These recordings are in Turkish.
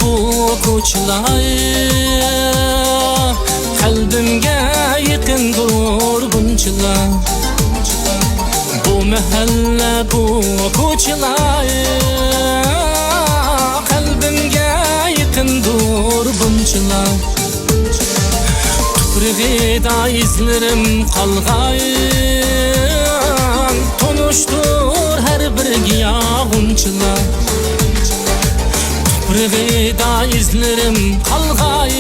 Bu ko'chlar qalbimga yaqindir bunchalar. Bu mahalla bu ko'chlar qalbimga yaqindir bunchalar. Tuprog'ida izlarim qolgan, tonishdir har bir giyog'unchalar. Tuprog'ida izlerim qalgan,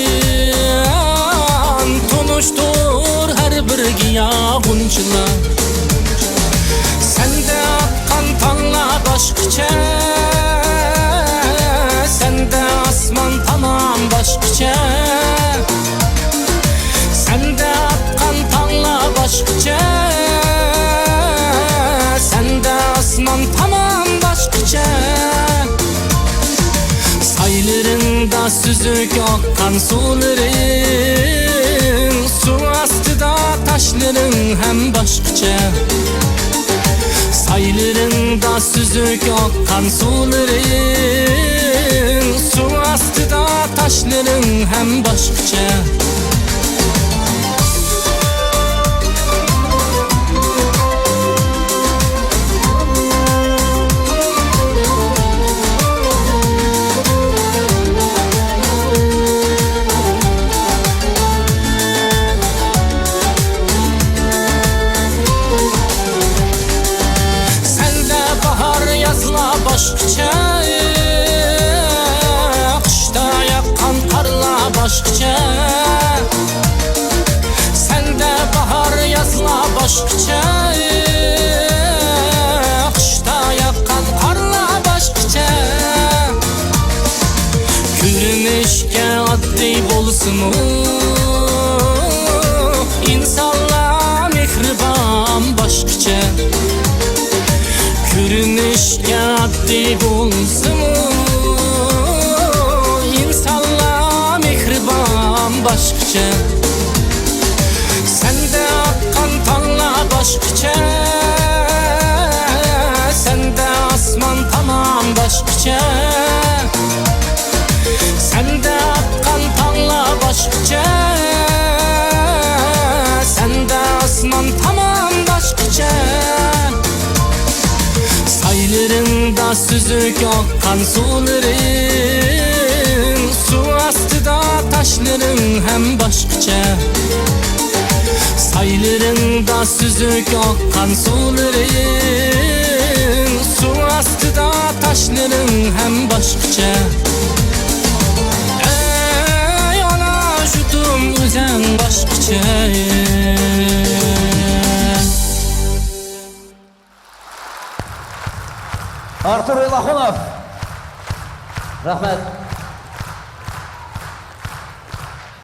tonishdir har bir giyog'unchalar. Sende aqqan tonglar boshqacha, sende osmon tamom boshqacha. Sende aqqan tonglar boshqacha, sende osmon tamom boshqacha. Saylarında süzük akan suların, su astıda taşların hem başkaça. Saylarında süzük akan suların, su astıda taşların hem başkaça. Başqacha, qishda yaqqan qarlar boshqacha. Sende bahar yazlar boshqacha, qishda yaqqan qarlar boshqacha. Ko'rinishga oddiy bo'lsin-u, insonlar mehribon boshqacha. Ko'rinishga oddiy bo'lsin-u, insonlar mehribon boshqacha. Sende aqqan tonglar boshqacha, sende osmon tamom boshqacha. Sende aqqan tonglar boshqacha, sende osmon tamom boshqacha. Saylarında süzük akan suların, su astıda taşların hem başkaça. Saylarında süzük akan suların, su astıda taşların hem başkaça. Ey ana jutum o'zing başkaça. Artur Elaxunov, rahmet.